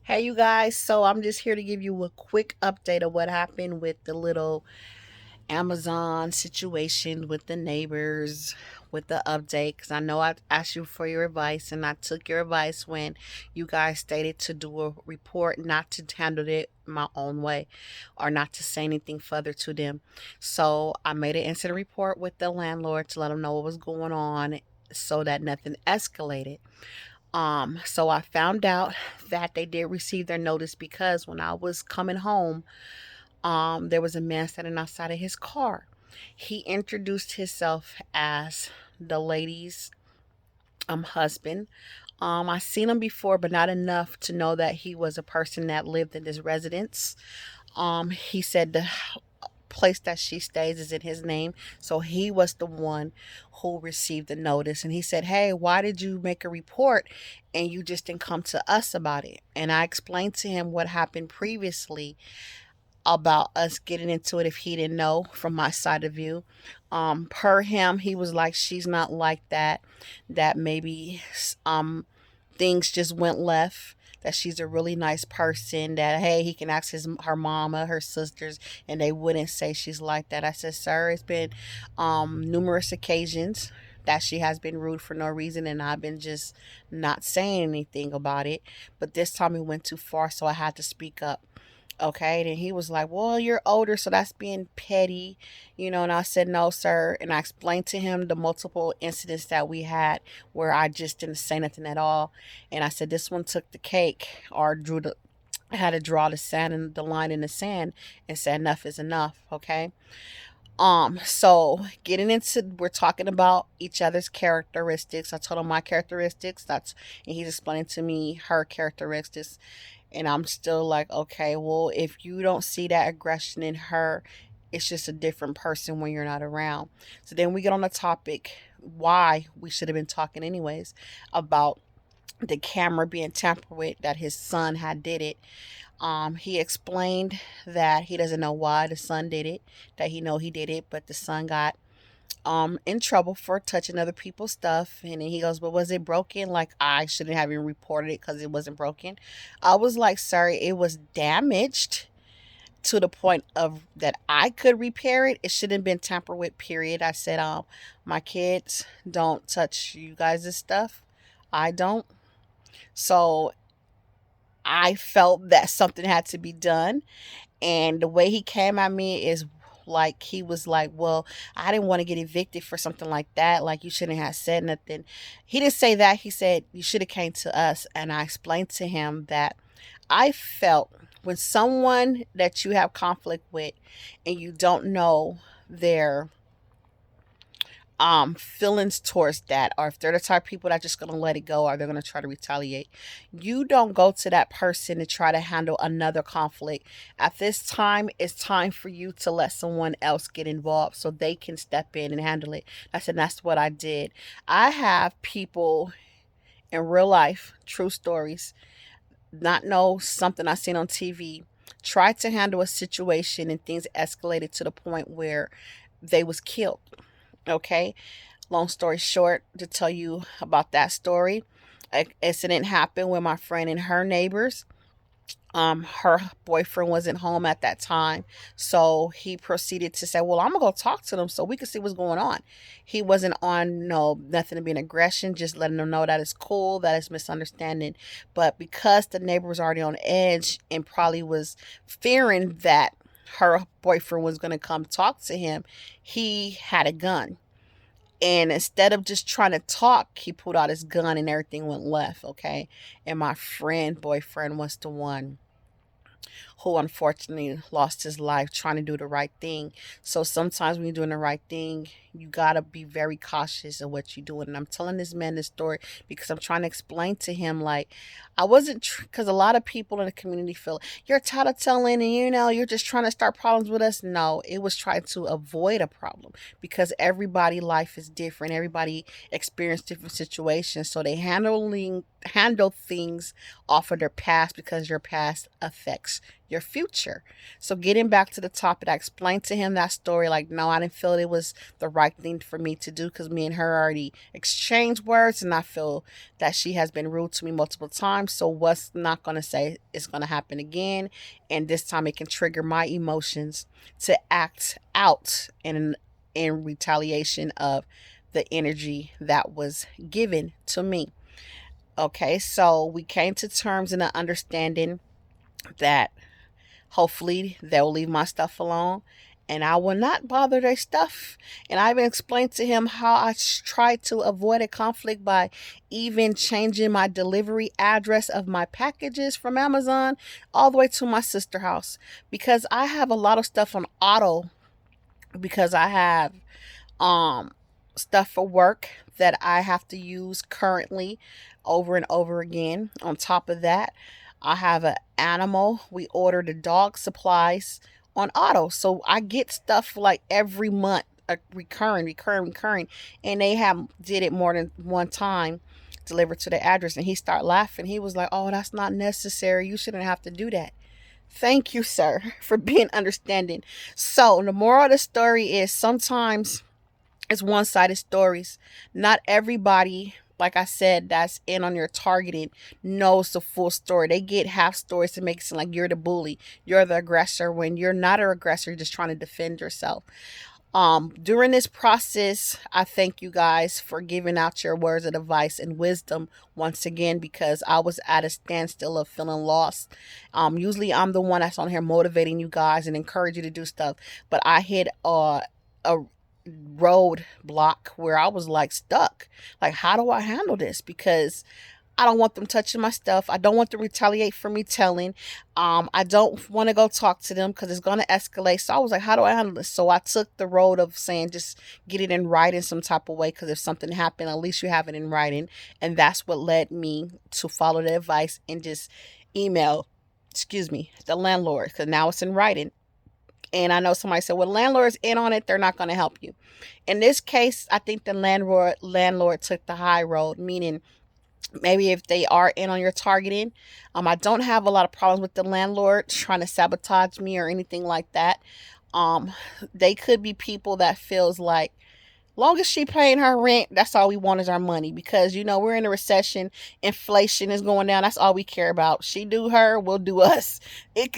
Hey, you guys. So I'm just here to give you a quick update of what happened with the little Amazon situation with the neighbors, with the update. Because I know I asked you for your advice, and I took your advice when you guys stated to do a report, not to handle it my own way or not to say anything further to them. So I made an incident report with the landlord to let them know what was going on so that nothing escalated. So I found out that they did receive their notice because when I was coming home, there was a man standing outside of his car. He introduced himself as the lady's husband. I seen him before, but not enough to know that he was a person that lived in this residence. He said the place that she stays is in his name. So he was the one who received the notice. And he said, "Hey, why did you make a report and you just didn't come to us about it?" And I explained to him what happened previously about us getting into it if he didn't know from my side of view. Per him, he was like, "She's not like that, that maybe things just went left, that she's a really nice person, that hey, he can ask her mama, her sisters, and they wouldn't say she's like that." I said, "Sir, it's been numerous occasions that she has been rude for no reason, and I've been just not saying anything about it, but this time it went too far, so I had to speak up." Okay, then he was like, "Well, you're older, so that's being petty, you know." And I said, "No, sir." And I explained to him the multiple incidents that we had where I just didn't say nothing at all. And I said, "This one took the cake," or I had to draw the sand and the line in the sand and say enough is enough. Okay. So getting into, we're talking about each other's characteristics. I told him my characteristics. And he's explaining to me her characteristics. And I'm still like, okay, well, if you don't see that aggression in her, it's just a different person when you're not around. So then we get on the topic why we should have been talking anyways about the camera being tampered with, that his son had did it. He explained that he doesn't know why the son did it, that he know he did it, but the son got in trouble for touching other people's stuff. And then he goes, "But was it broken? Like, I shouldn't have even reported it because it wasn't broken." I was like, "Sir, it was damaged to the point of that I could repair it. It shouldn't have been tampered with, period." I said, "My kids don't touch you guys' stuff. I don't." So I felt that something had to be done. And the way he came at me is like, he was like, "Well, I didn't want to get evicted for something like that. Like, you shouldn't have said nothing." He didn't say that. He said, "You should have came to us." And I explained to him that I felt when someone that you have conflict with and you don't know their feelings towards that, or if they're the type of people that just gonna let it go or they're gonna try to retaliate, you don't go to that person to try to handle another conflict. At this time, it's time for you to let someone else get involved so they can step in and handle it. I said that's what I did. I have people in real life, true stories, not know something I seen on TV, tried to handle a situation and things escalated to the point where they was killed. Okay, long story short, to tell you about that story, an incident happened with my friend and her neighbors. Her boyfriend wasn't home at that time, so he proceeded to say, "Well, I'm gonna go talk to them so we can see what's going on." He wasn't on no nothing to be an aggression, just letting them know that it's cool, that it's misunderstanding. But because the neighbor was already on edge and probably was fearing that her boyfriend was gonna come talk to him, he had a gun. And instead of just trying to talk, he pulled out his gun and everything went left, okay? And my friend boyfriend was the one who unfortunately lost his life trying to do the right thing. So sometimes when you're doing the right thing, you gotta be very cautious of what you're doing. And I'm telling this man this story because I'm trying to explain to him, like, I wasn't, because a lot of people in the community feel you're tattletailing and you're just trying to start problems with us. No, it was trying to avoid a problem because everybody life is different. Everybody experience different situations, so they handle things off of their past, because your past affects your future. So getting back to the topic, I explained to him that story. Like, no, I didn't feel it was the right thing for me to do, because me and her already exchanged words, and I feel that she has been rude to me multiple times. So what's not going to say is going to happen again, and this time it can trigger my emotions to act out in retaliation of the energy that was given to me. Okay, so we came to terms in an understanding that hopefully they'll leave my stuff alone, and I will not bother their stuff. And I even explained to him how I tried to avoid a conflict by even changing my delivery address of my packages from Amazon all the way to my sister house, because I have a lot of stuff on auto, because I have um stuff for work that I have to use currently over and over again. On top of that, I have an animal. We order the dog supplies on auto. So I get stuff like every month, recurring. And they have did it more than one time, delivered to the address. And he started laughing. He was like, "Oh, that's not necessary. You shouldn't have to do that." Thank you, sir, for being understanding. So the moral of the story is, sometimes it's one-sided stories. Not everybody, like I said, that's in on your targeting knows the full story. They get half stories to make it seem like you're the bully, you're the aggressor, when you're not an aggressor. You're just trying to defend yourself. During this process, I thank you guys for giving out your words of advice and wisdom once again, because I was at a standstill of feeling lost. Usually I'm the one that's on here motivating you guys and encourage you to do stuff, but I hit a road block where I was like stuck. Like, how do I handle this? Because I don't want them touching my stuff. I don't want them to retaliate for me telling. I don't want to go talk to them because it's going to escalate. So I was like, how do I handle this? So I took the road of saying, just get it in writing some type of way, because if something happened, at least you have it in writing. And that's what led me to follow the advice and just email, the landlord, because now it's in writing. And I know somebody said, well, landlord's in on it, they're not going to help you. In this case, I think the landlord took the high road, meaning maybe if they are in on your targeting. I don't have a lot of problems with the landlord trying to sabotage me or anything like that. They could be people that feels like, long as she paying her rent, that's all we want is our money, because we're in a recession, inflation is going down, that's all we care about. She do her, we'll do us.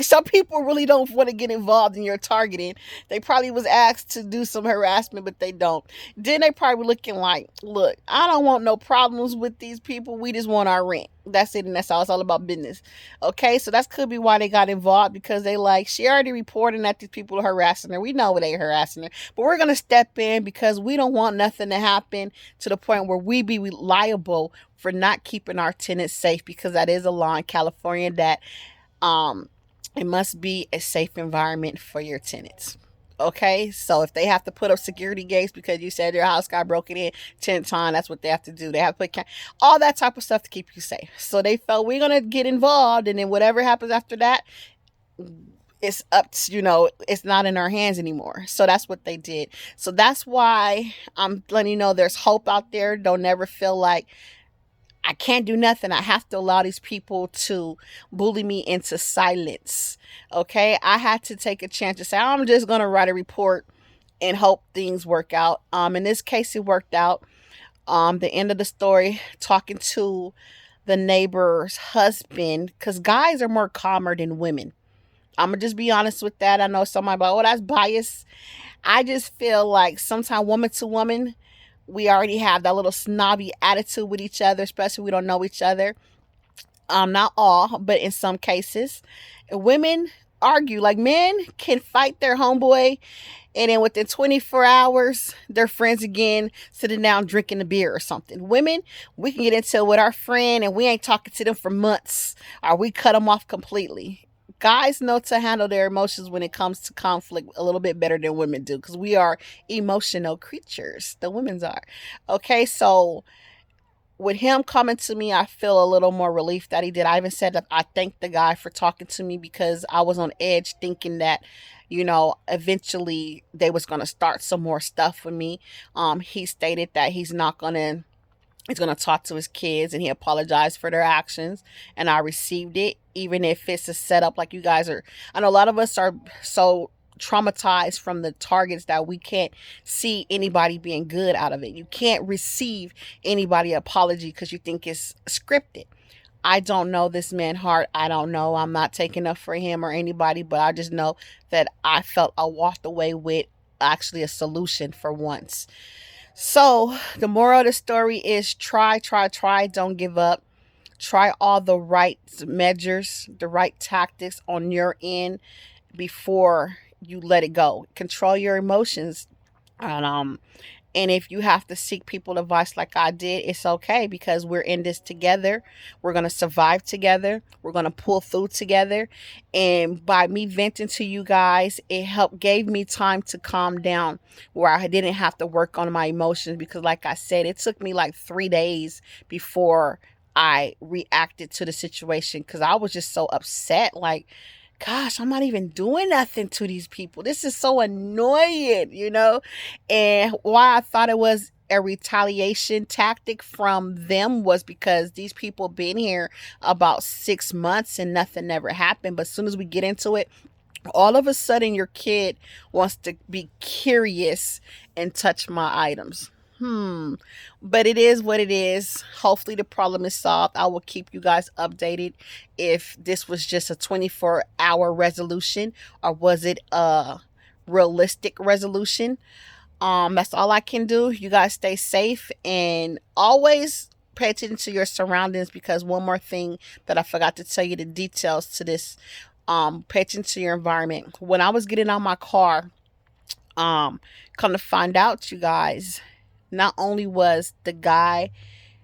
Some people really don't want to get involved in your targeting. They probably was asked to do some harassment, but they don't. Then they probably looking like, look, I don't want no problems with these people, we just want our rent. That's it, and that's all. It's all about business. Okay, so that could be why they got involved, because they like, she already reporting that these people are harassing her. We know they harassing her, but we're gonna step in because we don't want nothing to happen to the point where we be liable for not keeping our tenants safe, because that is a law in California that it must be a safe environment for your tenants. Okay, so if they have to put up security gates because you said your house got broken in 10 times, that's what they have to do. They have to put all that type of stuff to keep you safe. So they felt, we're going to get involved, and then whatever happens after that, it's up to, it's not in our hands anymore. So that's what they did. So that's why I'm letting you know there's hope out there. Don't ever feel like I can't do nothing. I have to allow these people to bully me into silence. Okay, I had to take a chance to say, I'm just going to write a report and hope things work out. In this case, it worked out. The end of the story, talking to the neighbor's husband, because guys are more calmer than women. I'm going to just be honest with that. I know somebody like, oh, that's biased. I just feel like sometimes woman to woman, we already have that little snobby attitude with each other, especially if we don't know each other. Not all, but in some cases, women argue. Like, men can fight their homeboy, and then within 24 hours, they're friends again, sitting down drinking a beer or something. Women, we can get into it with our friend, and we ain't talking to them for months, or we cut them off completely. Guys know to handle their emotions when it comes to conflict a little bit better than women do, because we are emotional creatures. The women's are. Okay, so with him coming to me, I feel a little more relief that he did. I even said that I thanked the guy for talking to me, because I was on edge thinking that, eventually they was going to start some more stuff with me. He stated that he's not going to He's going to talk to his kids and he apologized for their actions. And I received it, even if it's a setup like you guys are. I know a lot of us are so traumatized from the targets that we can't see anybody being good out of it. You can't receive anybody apology because you think it's scripted. I don't know this man heart. I don't know. I'm not taking up for him or anybody, but I just know that I felt I walked away with actually a solution for once. So, the moral of the story is try, try, try. Don't give up. Try all the right measures, the right tactics on your end before you let it go. Control your emotions. And and if you have to seek people advice like I did, it's okay because we're in this together. We're going to survive together. We're going to pull through together. And by me venting to you guys, it helped gave me time to calm down where I didn't have to work on my emotions because like I said, it took me like 3 days before I reacted to the situation because I was just so upset. Like, gosh, I'm not even doing nothing to these people. This is so annoying, you know? And why I thought it was a retaliation tactic from them was because these people been here about 6 months and nothing never happened. But as soon as we get into it, all of a sudden your kid wants to be curious and touch my items. But it is what it is. Hopefully the problem is solved. I will keep you guys updated if this was just a 24-hour resolution or was it a realistic resolution. That's all I can do. You guys stay safe and always pay attention to your surroundings because one more thing that I forgot to tell you the details to this. Pay attention to your environment. When I was getting out my car, come to find out, you guys, not only was the guy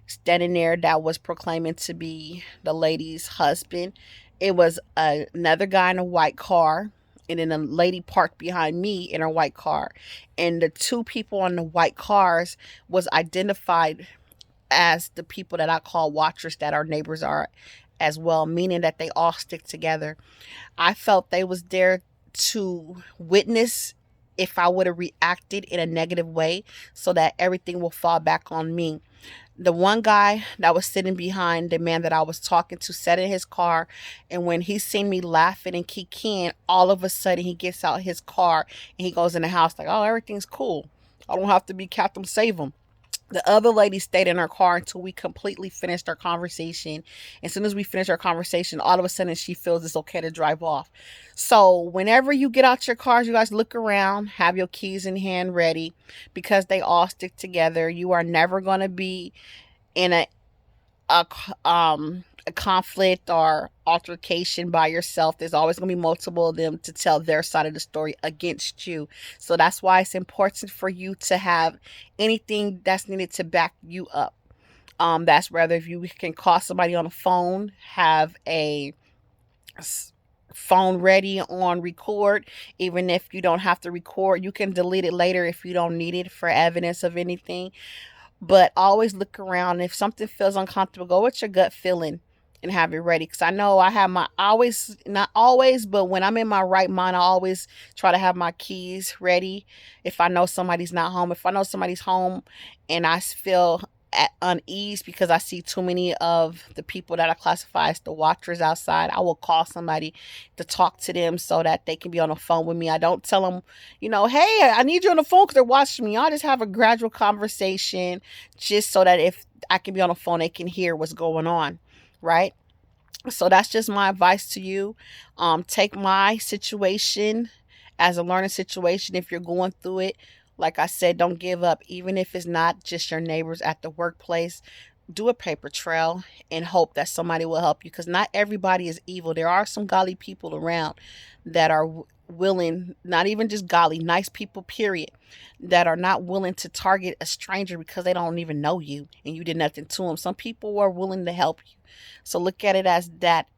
standing there that was proclaiming to be the lady's husband, it was another guy in a white car, and then a lady parked behind me in her white car. And the two people on the white cars was identified as the people that I call watchers that our neighbors are as well, meaning that they all stick together. I felt they was there to witness if I would have reacted in a negative way so that everything will fall back on me. The one guy that was sitting behind the man that I was talking to sat in his car, and when he seen me laughing and kikiing, all of a sudden he gets out his car and he goes in the house like, oh, everything's cool. I don't have to be Captain Save 'em. The other lady stayed in her car until we completely finished our conversation. As soon as we finished our conversation, all of a sudden she feels it's okay to drive off. So whenever you get out your cars, you guys look around, have your keys in hand ready because they all stick together. You are never going to be in a a conflict or altercation by yourself. There's always going to be multiple of them to tell their side of the story against you. So that's why it's important for you to have anything that's needed to back you up. That's whether if you can call somebody on the phone, have a phone ready on record. Even if you don't have to record, you can delete it later if you don't need it for evidence of anything. But always look around. If something feels uncomfortable, go with your gut feeling and have it ready. Because I know I have my always, not always, but when I'm in my right mind, I always try to have my keys ready. If I know somebody's not home, if I know somebody's home and I feel at unease because I see too many of the people that I classify as the watchers outside, I will call somebody to talk to them so that they can be on the phone with me. I don't tell them, hey, I need you on the phone because they're watching me. I'll just have a gradual conversation just so that if I can be on the phone, they can hear what's going on, right? So that's just my advice to you. Take my situation as a learning situation if you're going through it. Like I said, don't give up. Even if it's not just your neighbors at the workplace, do a paper trail and hope that somebody will help you because not everybody is evil. There are some godly people around that are willing, not even just godly, nice people, period, that are not willing to target a stranger because they don't even know you and you did nothing to them. Some people are willing to help you. So look at it as that.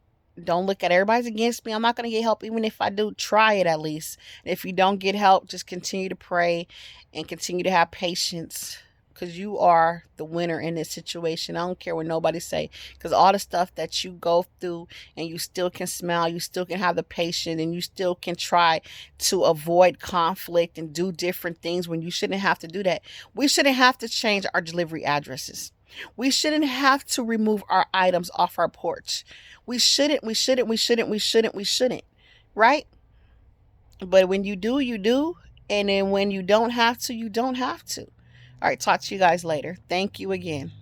Don't look at everybody's against me. I'm not going to get help. Even if I do, try it at least. If you don't get help, just continue to pray and continue to have patience because you are the winner in this situation. I don't care what nobody say because all the stuff that you go through and you still can smile, you still can have the patience and you still can try to avoid conflict and do different things when you shouldn't have to do that. We shouldn't have to change our delivery addresses. We shouldn't have to remove our items off our porch. We shouldn't. Right? But when you do, you do. And then when you don't have to, you don't have to. All right, talk to you guys later. Thank you again.